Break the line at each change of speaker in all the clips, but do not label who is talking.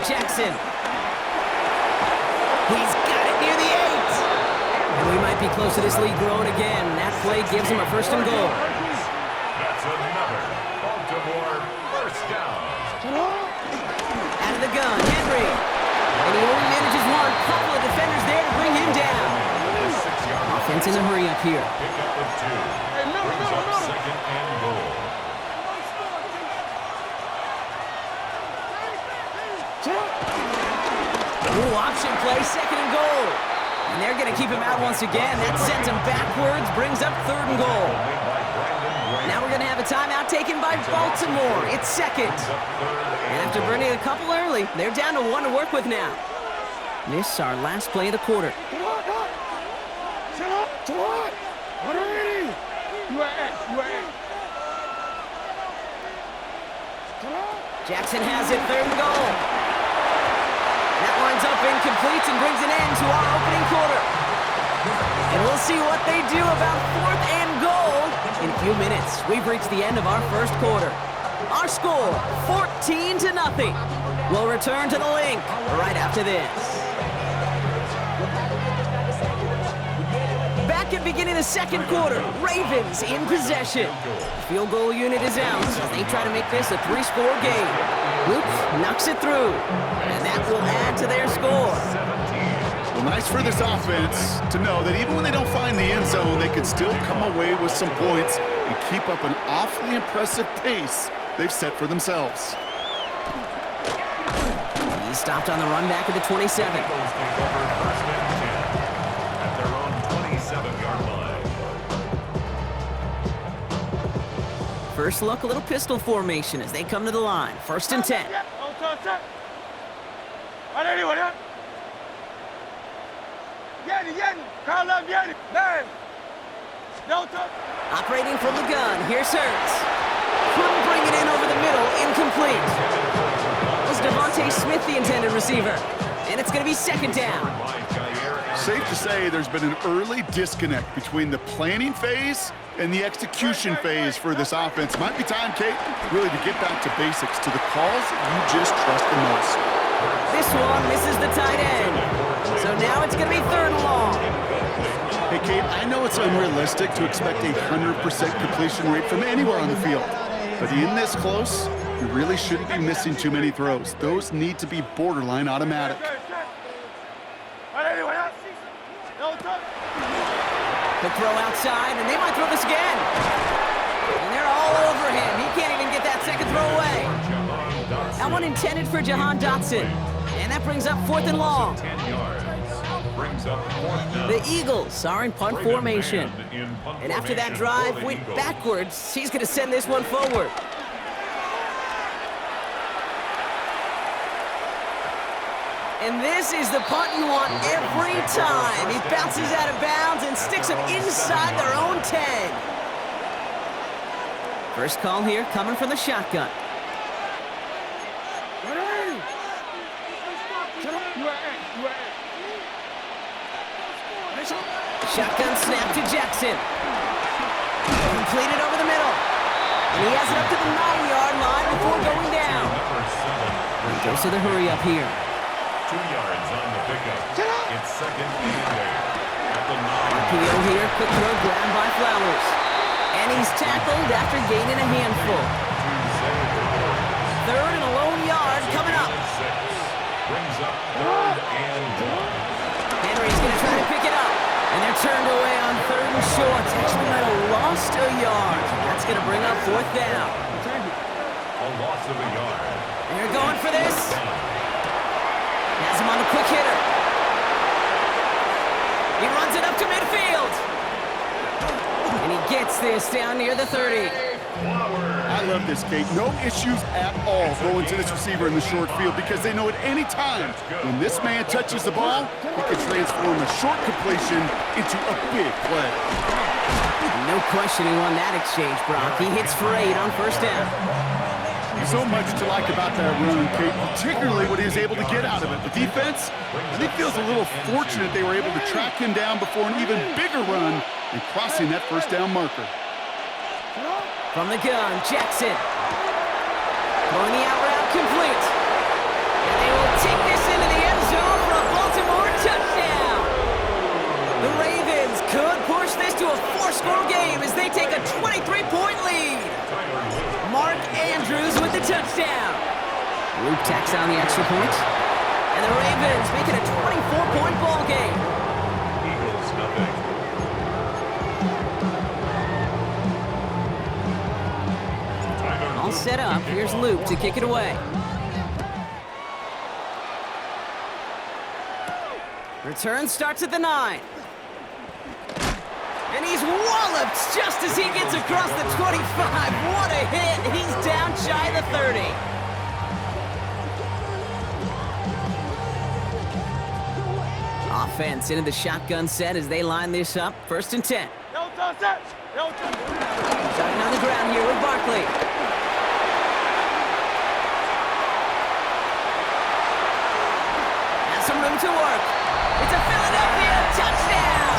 Jackson. He's got it near the 8. And we might be close to this lead growing again. That play gives him a 1st and goal.
That's another Baltimore first down.
Out of the gun, Henry. And he only manages one. Couple of defenders there to bring him down. Offense in a hurry up here.
Pick up the 2. Brings up 2nd and goal.
Ooh, option play, 2nd and goal. And they're going to keep him out once again. That sends him backwards, brings up 3rd and goal. Now we're going to have a timeout taken by Baltimore. It's 2nd. And after burning a couple early, they're down to 1 to work with now. This is our last play of the quarter. Jackson has it, 3rd and goal. That lines up incomplete and brings an end to our opening quarter. And we'll see what they do about 4th and goal in a few minutes. We've reached the end of our 1st quarter. Our score, 14-0. We'll return to the link right after this. Back at beginning of the 2nd quarter, Ravens in possession. The field goal unit is out as they try to make this a 3-score game. Luke knocks it through, and that will add to their score.
Well, nice for this offense to know that even when they don't find the end zone, they can still come away with some points and keep up an awfully impressive pace they've set for themselves.
He's stopped on the run back at the 27. First look, a little pistol formation as they come to the line. 1st and 10. Operating from the gun, here's Hurts. Couldn't bring it in over the middle, incomplete. Was Devontae Smith the intended receiver? And it's going to be 2nd down.
Safe to say there's been an early disconnect between the planning phase and the execution phase for this offense. Might be time, Kate, really to get back to basics, to the calls you just trust the most.
This one misses the tight end. So now it's going to be 3rd and long.
Hey, Kate, I know it's unrealistic to expect a 100% completion rate from anywhere on the field. But in this close, you really shouldn't be missing too many throws. Those need to be borderline automatic.
The throw outside, and they might throw this again. And they're all over him. He can't even get that 2nd throw away. That one intended for Jahan Dotson. And that brings up 4th and long. The Eagles are in punt formation. And after that drive went backwards, he's going to send this one forward. And this is the punt you want every time. He bounces out of bounds and sticks them inside their own 10. First call here coming from the shotgun. Shotgun snap to Jackson. Completed over the middle. And he has it up to the 9-yard line before going down. And goes to the hurry up here.
2 yards on the pickup. It's 2nd and 8. At the 9.
RPO here, quick throw grabbed by Flowers. And he's tackled after gaining a handful. 3rd and a lone yard coming up.
Brings up 3rd and 1.
Henry's going to try to pick it up. And they're turned away on 3rd and short. Actually might have lost a yard. That's going to bring up 4th down.
A loss of a yard.
They're going for this. Has him on the quick hitter. He runs it up to midfield. And he gets this down near the 30.
I love this, Kate. No issues at all going to this receiver in the short field because they know at any time when this man touches the ball, he can transform a short completion into a big play.
No question he won that exchange, Brock. He hits for 8 on 1st down.
So much to like about that run, Kate, particularly what he was able to get out of it. The defense, I think, feels a little fortunate they were able to track him down before an even bigger run and crossing that 1st down marker.
From the gun, Jackson. Throwing the out route complete. And they will touchdown. Luke tacks on the extra point. And the Ravens make it a 24-point ball game.
Eagles, nothing.
All set up. Here's Luke to kick it away. Return starts at the 9. And he's walloped just as he gets across the 25. What a hit. He's down shy of the 30. Offense into the shotgun set as they line this up. 1st and 10. Starting on the ground here with Barkley. Has some room to work. It's a Philadelphia touchdown!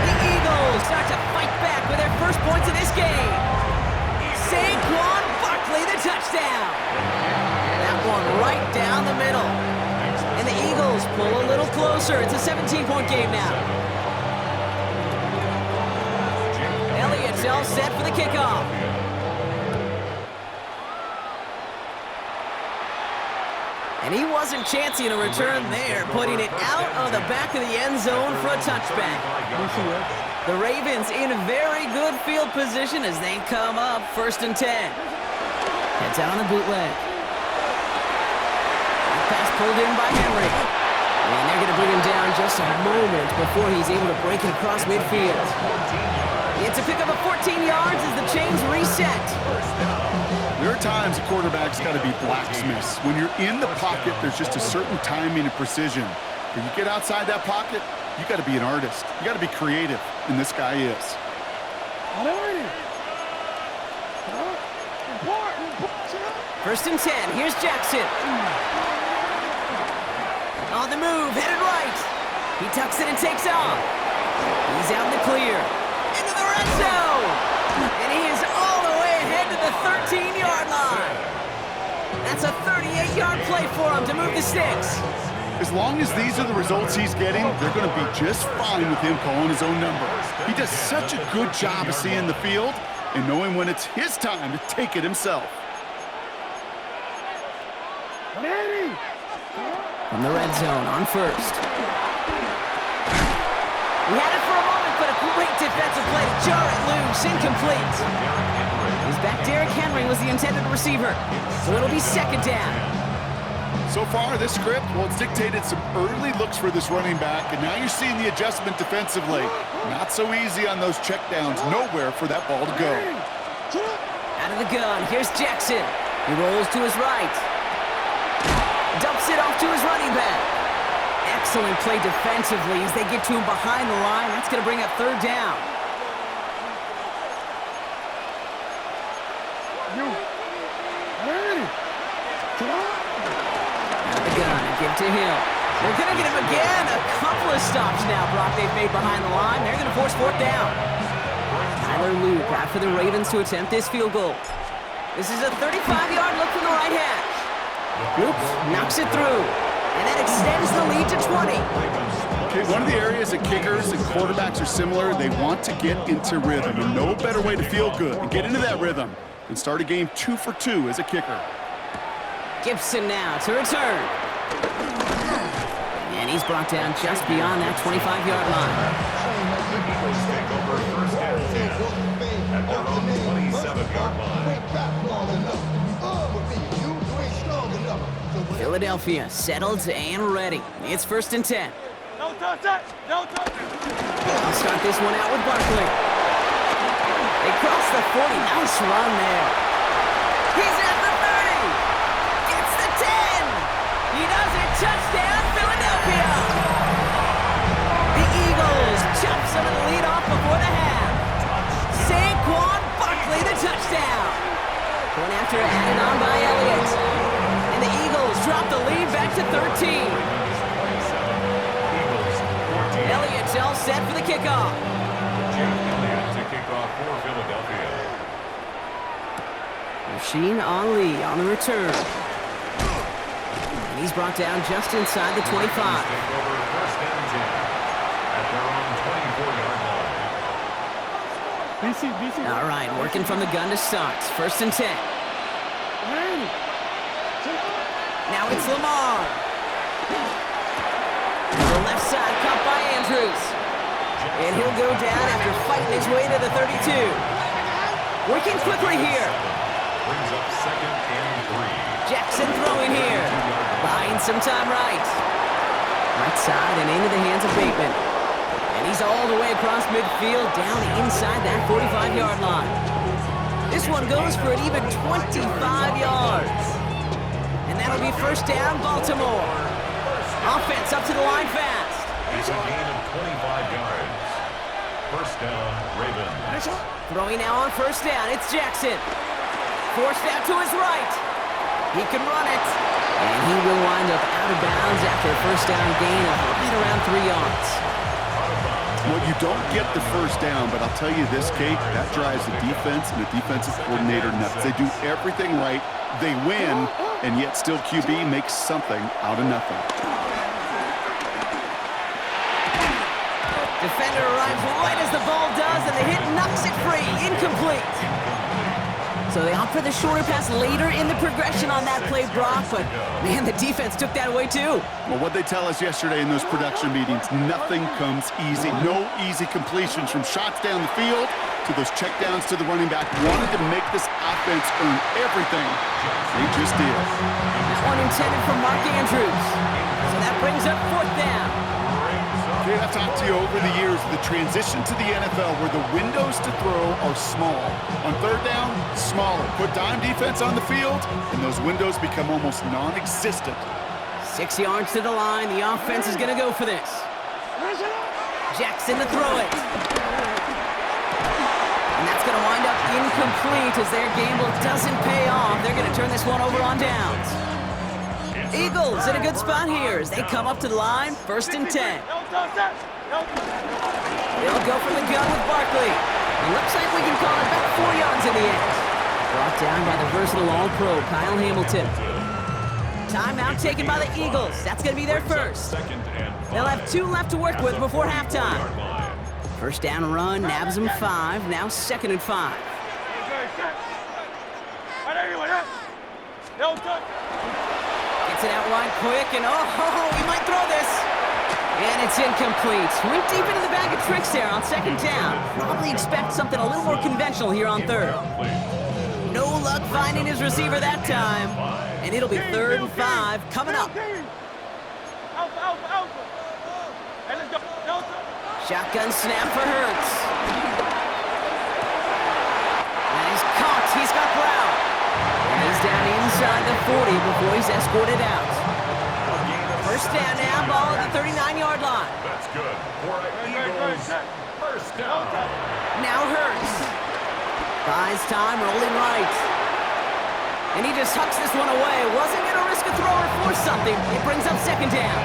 The Eagles start to fight back with their first points of this game. Saquon Barkley, the touchdown. That one right down the middle. And the Eagles pull a little closer. It's a 17-point game now. Elliott's all set for the kickoff. And he wasn't chancing a return there, putting it out of the back of the end zone for a touchback. The Ravens in very good field position as they come up 1st and 10. Heads out on the bootleg. Pass pulled in by Henry. And they're going to bring him down just a moment before he's able to break it across midfield. It's a pickup of 14 yards as the chains reset.
There are times a quarterback's got to be blacksmiths. When you're in the pocket, there's just a certain timing and precision. When you get outside that pocket, you got to be an artist. You got to be creative, and this guy is.
First and 10. Here's Jackson. On the move, headed right. He tucks it and takes off. He's out in the clear. Into the red zone. And he is all the way ahead to the 13-yard line. That's a 38-yard play for him to move the sticks.
As long as these are the results he's getting, they're going to be just fine with him calling his own number. He does such a good job of seeing the field and knowing when it's his time to take it himself.
From the red zone on 1st. He had it for a moment, but a great defensive play to jar it loose, incomplete. He's back. Derrick Henry was the intended receiver, so it'll be 2nd down.
So far, this script, well, it's dictated some early looks for this running back, and now you're seeing the adjustment defensively. Not so easy on those checkdowns. Nowhere for that ball to go.
Out of the gun, here's Jackson. He rolls to his right. Dumps it off to his running back. Excellent play defensively as they get to him behind the line. That's going to bring up 3rd down. Out of the gun, give to Hill. They're going to get him again. A couple of stops now, Brock, they've made behind the line. They're going to force 4th down. Tyler Luke out for the Ravens to attempt this field goal. This is a 35-yard look from the right hash. Luke knocks it through, and that extends the lead to 20.
Okay, one of the areas that kickers and quarterbacks are similar, they want to get into rhythm, and no better way to feel good and get into that rhythm than start a game 2 for 2 as a kicker.
Gibson now to return. And he's brought down just beyond that 25-yard line.
Eagles take over 1st and 10 at their own 27-yard line.
Philadelphia settled and ready. It's 1st and 10.
No touch that! No touch!
I'll start this one out with Barkley. They cross the 40. Nice run there. He's at the 30. Gets the 10. He does it. Touchdown, Philadelphia. The Eagles chop some of the lead off before the half. Saquon Barkley, the touchdown. Going after it, added on by Elliott. And the Eagles drop the lead back to 13. Elliott's all set for the kickoff.
Elliott to kick off for Philadelphia.
Machine Ali on the return. And he's brought down just inside the 25.
Take over 1st and 10 at their own 24-yard line.
All right, working from the gun to start. 1st and 10. Now it's Lamar. The left side caught by Andrews. And he'll go down after fighting his way to the 32. Working quickly here.
Brings up second and 3.
Jackson throwing here. Buying some time right. Right side and into the hands of Bateman. And he's all the way across midfield, down inside that 45-yard line. This one goes for an even 25 yards. And that'll be first down, Baltimore. Offense up to the line fast.
It's a gain of 25 yards. First down, Ravens.
Throwing now on first down, it's Jackson. Forced out to his right. He can run it. And he will wind up out of bounds after a first down gain of right around 3 yards.
Well, you don't get the first down, but I'll tell you this, Kate, that drives the defense and the defensive coordinator nuts. They do everything right, they win, and yet still QB makes something out of nothing.
Defender arrives right as the ball does, and the hit knocks it free. Incomplete. So they opt for the shorter pass later in the progression on that play, Brock, but man, the defense took that away too.
Well, what they tell us yesterday in those production meetings, nothing comes easy. No easy completions from shots down the field to those checkdowns to the running back. Wanted to make this offense earn everything. They just did.
That one intended for Mark Andrews. So that brings up fourth down.
Okay, I've talked to you over the years, the transition to the NFL where the windows to throw are small. On third down, smaller. Put dime defense on the field, and those windows become almost non-existent.
6 yards to the line. The offense is going to go for this. Jackson to throw it. And that's going to wind up incomplete as their gamble doesn't pay off. They're going to turn this one over on downs. Eagles in a good spot here as they come up to the line, first and 10. They'll go for the gun with Barkley. It looks like we can call it about 4 yards in the end. Brought down by the versatile All-Pro, Kyle Hamilton. Timeout taken by the Eagles. That's going to be their first. They'll have 2 left to work with before halftime. First down run, nabs them 5. Now second and 5. Gets it out wide quick, and he might throw this. And it's incomplete. Went deep into the bag of tricks there on second down. Probably expect something a little more conventional here on third. No luck finding his receiver that time. And it'll be third and 5 coming up. Shotgun snap for Hurts. And he's caught. He's got Brown. And he's down inside the 40 before he's escorted out. First down now, ball at the 39-yard line.
That's good. For Eagles, first down.
Now Hurts. Buys time, rolling right. And he just hucks this one away. Wasn't going to risk a throw or force something. It brings up second down.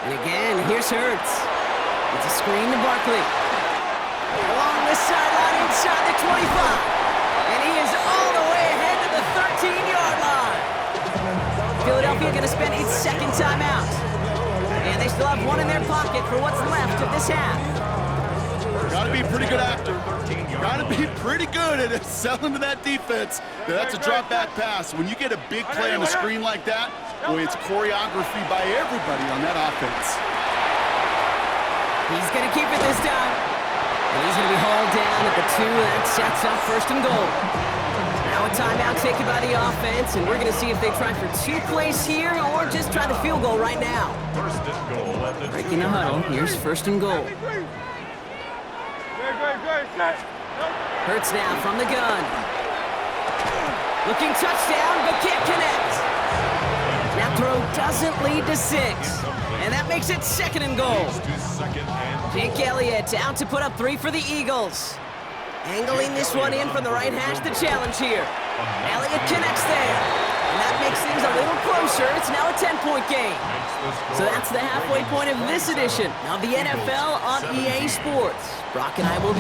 And again, here's Hurts. It's a screen to Barkley. Along the sideline inside the 25. And he is all the way ahead to the 13-yard line. Philadelphia going to spend its second timeout. And they still have one in their pocket for what's left of this half.
Got to be a pretty good actor. Got to be pretty good at selling to that defense. That's a drop back pass. When you get a big play on a screen like that, boy, it's choreography by everybody on that offense.
He's going to keep it this time. And he's going to be hauled down at the 2. That sets up first and goal. Now a timeout taken by the offense, and we're going to see if they try for 2 plays here or just try the field goal right now.
First and goal at the
Breaking the huddle. Here's first and goal. Hurts now from the gun. Looking touchdown, but can't connect. That throw doesn't lead to 6. And that makes it second and goal. Jake Elliott out to put up 3 for the Eagles. Angling this one in from the right hash, the challenge here. Elliott connects there. And that makes things a little closer. It's now a 10-point game. So that's the halfway point of this edition of the NFL on EA Sports. Brock and I will be